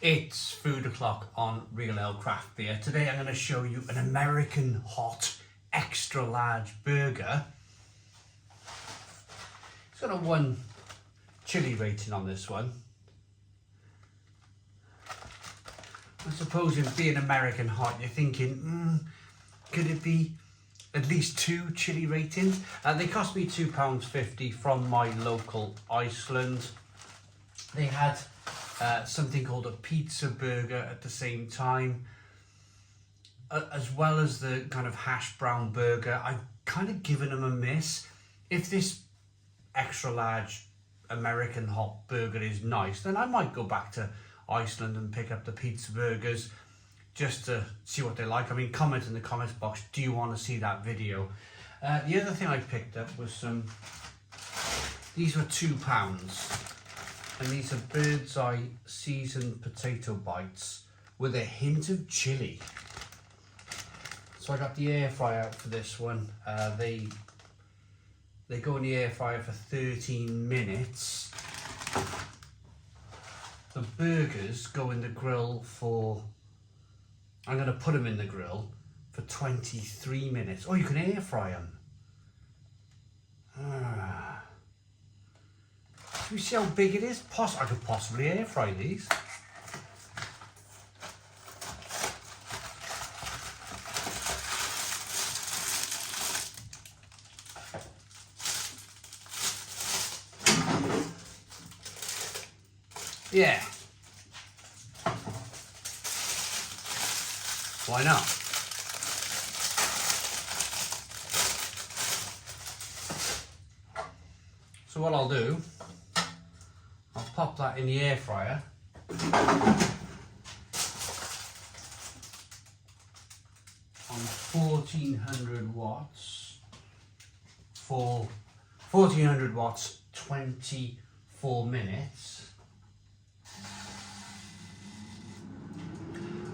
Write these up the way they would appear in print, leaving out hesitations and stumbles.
It's food o'clock on Real Ale Craft Beer. Today I'm going to show you an American hot extra large burger. It's got a 1 chili rating on this one. I suppose in being American hot you're thinking, could it be at least 2 chili ratings? They cost me £2.50 from my local Iceland. They had something called a pizza burger at the same time, as well as the kind of hash brown burger. I've kind of given them a miss. If this extra large American hot burger is nice, then I might go back to Iceland and pick up the pizza burgers just to see what they like. I mean, comment in the comments box, do you want to see that video? The other thing I picked up was these were £2. And these are Bird's Eye seasoned potato bites with a hint of chili. So I got the air fryer out for this one. They go in the air fryer for 13 minutes. The burgers go in the grill for, I'm going to put them in the grill for 23 minutes. Oh, you can air fry them. Can you see how big it is? I could possibly air fry these. Yeah. Why not? So what I'll do, I'll pop that in the air fryer. On 1400 watts for 1400 watts, 24 minutes.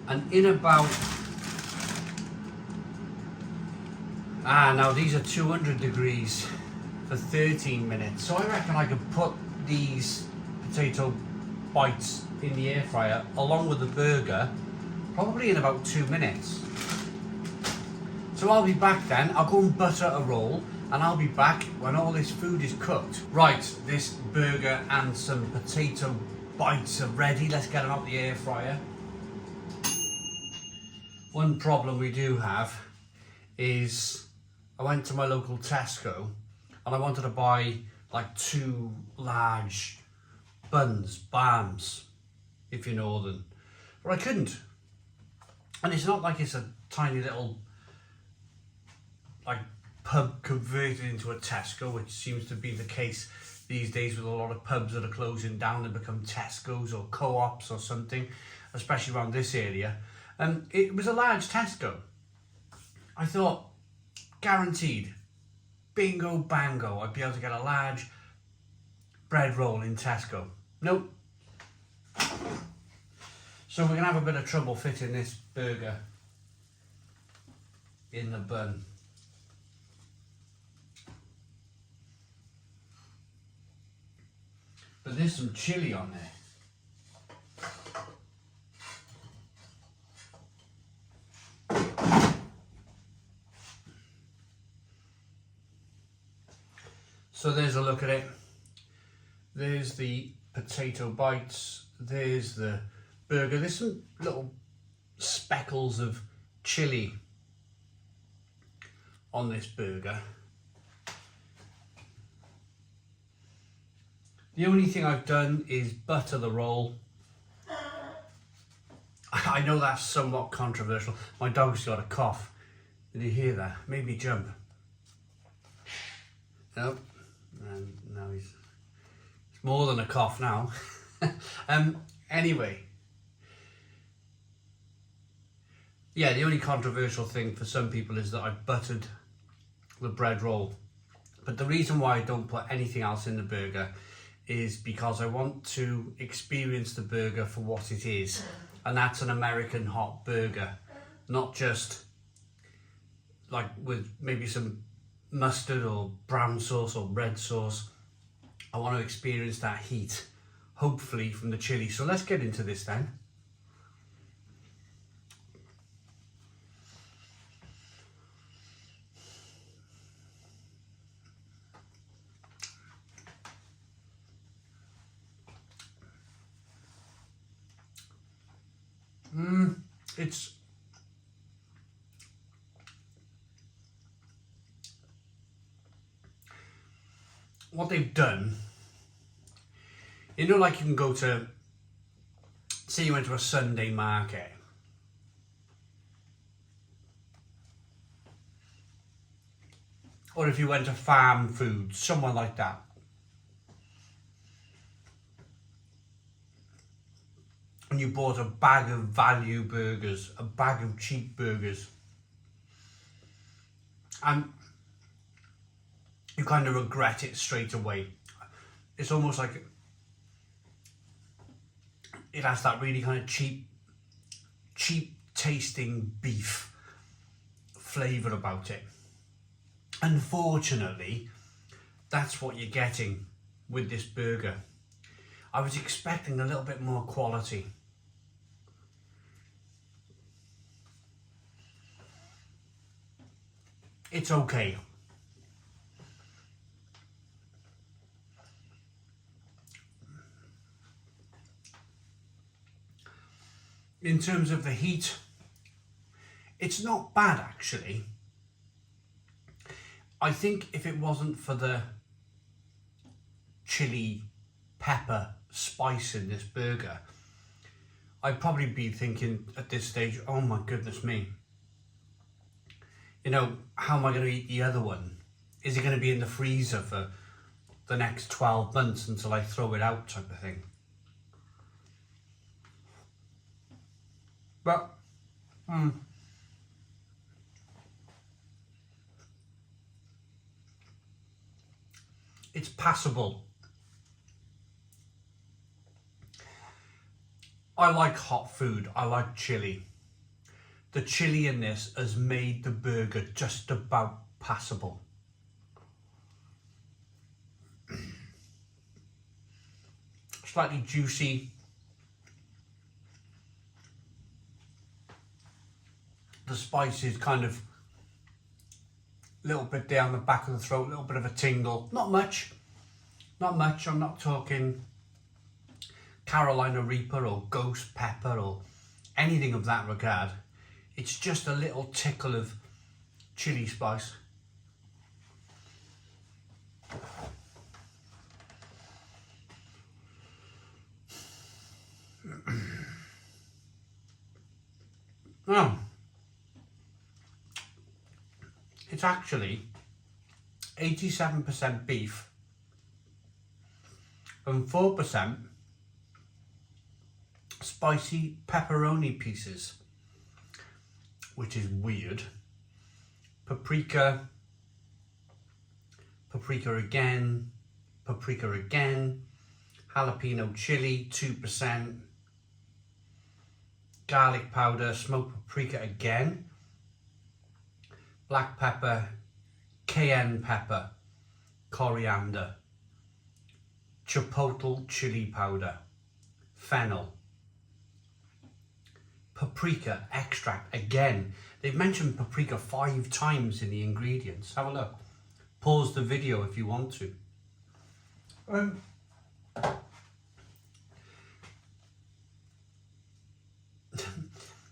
And in about, now these are 200 degrees for 13 minutes. So I reckon I could put these potato bites in the air fryer along with the burger probably in about 2 minutes. So I'll be back then. I'll go and butter a roll and I'll be back when all this food is cooked. Right, this burger and some potato bites are ready. Let's get them out the air fryer. One problem we do have is I went to my local Tesco and I wanted to buy like 2 large bams, if you're northern, but I couldn't. And it's not like it's a tiny little like pub converted into a Tesco, which seems to be the case these days with a lot of pubs that are closing down and become Tesco's or co-ops or something, especially around this area. It was a large Tesco. I thought, guaranteed, bingo bango, I'd be able to get a large bread roll in Tesco. Nope. So we're going to have a bit of trouble fitting this burger in the bun. But there's some chili on there. So there's a look at it. There's the potato bites. There's the burger. There's some little speckles of chili on this burger. The only thing I've done is butter the roll. I know that's somewhat controversial. My dog's got a cough. Did you hear that? Made me jump. Nope. And now it's more than a cough now. Anyway. Yeah, the only controversial thing for some people is that I buttered the bread roll. But the reason why I don't put anything else in the burger is because I want to experience the burger for what it is. And that's an American hot burger. Not just like with maybe some mustard or brown sauce or red sauce. I want to experience that heat, hopefully from the chili. So let's get into this then. It's what they've done. You know, like you can go to, say you went to a Sunday market, or if you went to farm food, somewhere like that. And you bought a bag of value burgers, a bag of cheap burgers. And you kind of regret it straight away. It's almost like it has that really kind of cheap tasting beef flavour about it. Unfortunately, that's what you're getting with this burger. I was expecting a little bit more quality. It's okay. In terms of the heat, it's not bad actually. I think if it wasn't for the chili pepper spice in this burger, I'd probably be thinking at this stage, oh my goodness me, you know, how am I going to eat the other one? Is it going to be in the freezer for the next 12 months until I throw it out, type of thing? But it's passable. I like hot food. I like chili. The chili in this has made the burger just about passable. Slightly juicy. The spice is kind of a little bit down the back of the throat, a little bit of a tingle. Not much. Not much. I'm not talking Carolina Reaper or ghost pepper or anything of that regard. It's just a little tickle of chili spice. Oh, it's actually 87% beef and 4% spicy pepperoni pieces, which is weird. Paprika again, jalapeno chili 2%, garlic powder, smoked paprika again, black pepper, cayenne pepper, coriander, chipotle chili powder, fennel, paprika extract again. They've mentioned paprika 5 times in the ingredients. Have a look. Pause the video if you want to.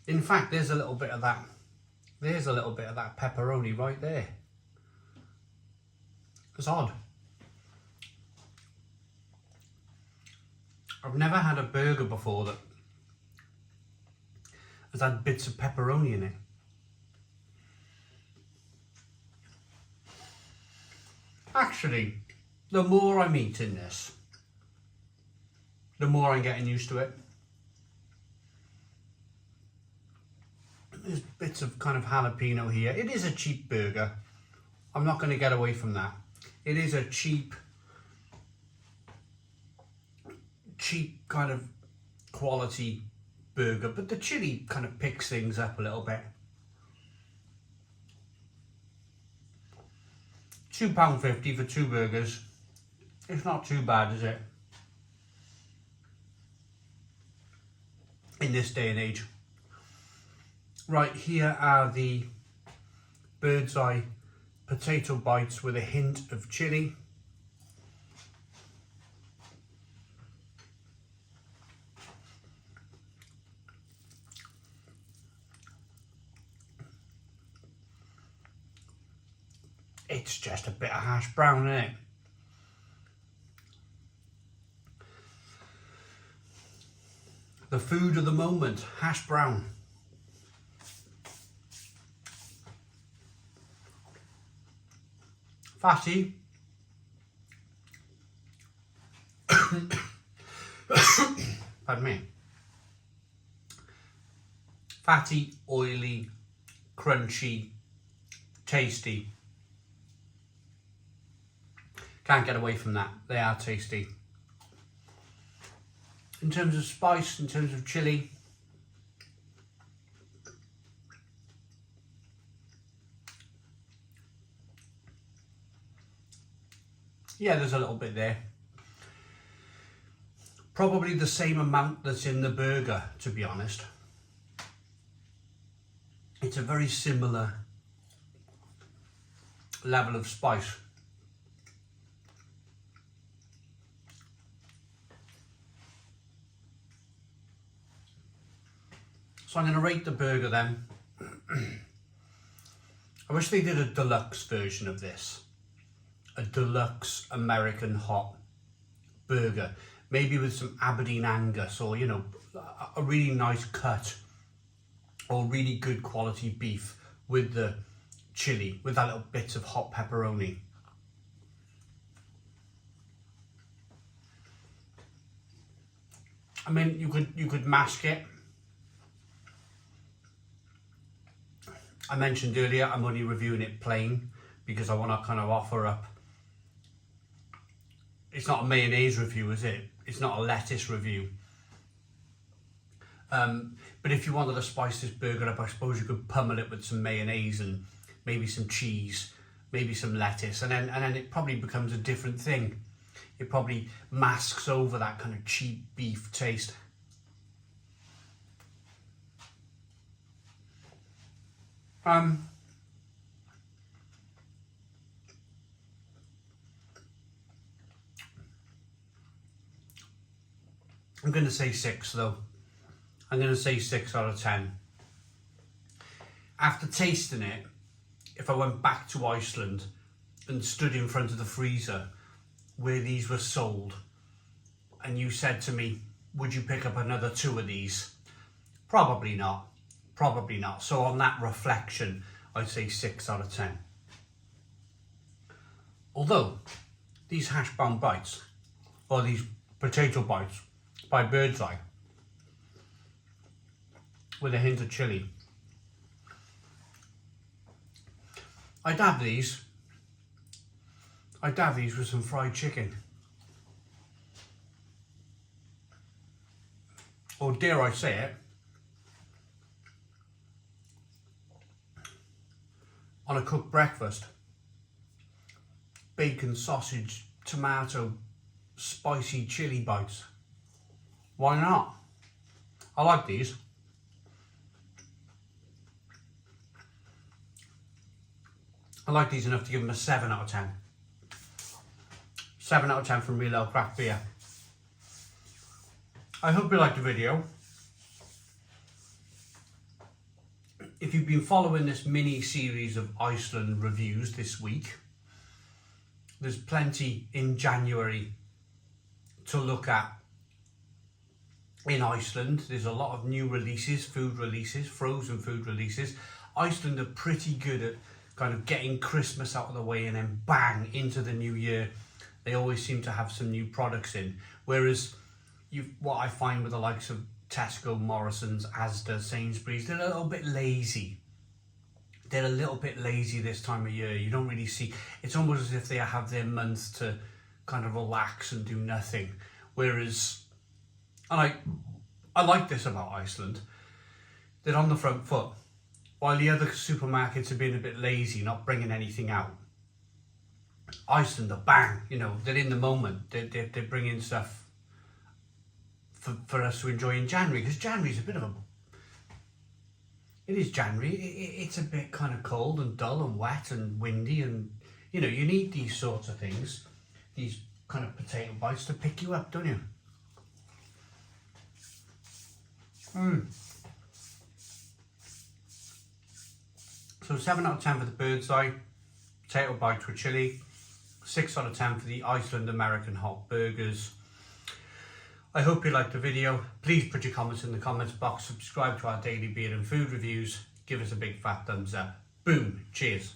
In fact, there's a little bit of that. There's a little bit of that pepperoni right there. It's odd. I've never had a burger before that has had bits of pepperoni in it. Actually, the more I'm eating this, the more I'm getting used to it. There's bits of kind of jalapeno here. It is a cheap burger. I'm not going to get away from that. It is a cheap kind of quality burger, but the chili kind of picks things up a little bit. £2.50 for 2 burgers. It's not too bad, is it? In this day and age. Right, here are the bird's eye potato bites with a hint of chili. it's just a bit of hash brown, isn't it? The food of the moment, hash brown. Fatty. Pardon me. Fatty, oily, crunchy, tasty. Can't get away from that. They are tasty. In terms of spice, in terms of chili, yeah, there's a little bit there. Probably the same amount that's in the burger, to be honest. It's a very similar level of spice. So I'm going to rate the burger then. I wish they did a deluxe version of this. A deluxe American hot burger. Maybe with some Aberdeen Angus, or, you know, a really nice cut or really good quality beef with the chili, with that little bit of hot pepperoni. I mean, you could mask it. I mentioned earlier I'm only reviewing it plain because I want to kind of offer up. It's not a mayonnaise review, is it? It's not a lettuce review. But if you wanted to spice this burger up, I suppose you could pummel it with some mayonnaise and maybe some cheese, maybe some lettuce, and then it probably becomes a different thing. It probably masks over that kind of cheap beef taste. I'm going to say 6 though. I'm going to say 6 out of 10. After tasting it, if I went back to Iceland and stood in front of the freezer where these were sold, and you said to me, would you pick up another 2 of these? Probably not. Probably not. So on that reflection, I'd say 6 out of 10. Although, these hash brown bites, or these potato bites by Bird's Eye, with a hint of chili, I'd have these with some fried chicken. Or dare I say it, on a cooked breakfast. Bacon, sausage, tomato, spicy chili bites. Why not? I like these. I like these enough to give them a 7 out of 10. 7 out of 10 from Real Ale Craft Beer. I hope you liked the video. If you've been following this mini series of Iceland reviews this week, there's plenty in January to look at in Iceland. There's a lot of new releases, food releases, frozen food releases. Iceland are pretty good at kind of getting Christmas out of the way and then bang, into the new year. They always seem to have some new products in. Whereas what I find with the likes of Tesco, Morrison's, Asda, Sainsbury's, they're a little bit lazy. They're a little bit lazy this time of year. You don't really see, it's almost as if they have their month to kind of relax and do nothing. Whereas, and I like this about Iceland, they're on the front foot. While the other supermarkets have been a bit lazy, not bringing anything out, Iceland are bang, you know, they're in the moment. They're bringing stuff for us to enjoy in January, because January's a bit of a, it is January, it's a bit kind of cold and dull and wet and windy, and you know, you need these sorts of things, these kind of potato bites to pick you up, don't you? So 7 out of 10 for the Bird's Eye, potato bites with chili. 6 out of 10 for the Iceland American hot burgers. I hope you liked the video. Please put your comments in the comments box. Subscribe to our daily beer and food reviews. Give us a big fat thumbs up. Boom. Cheers.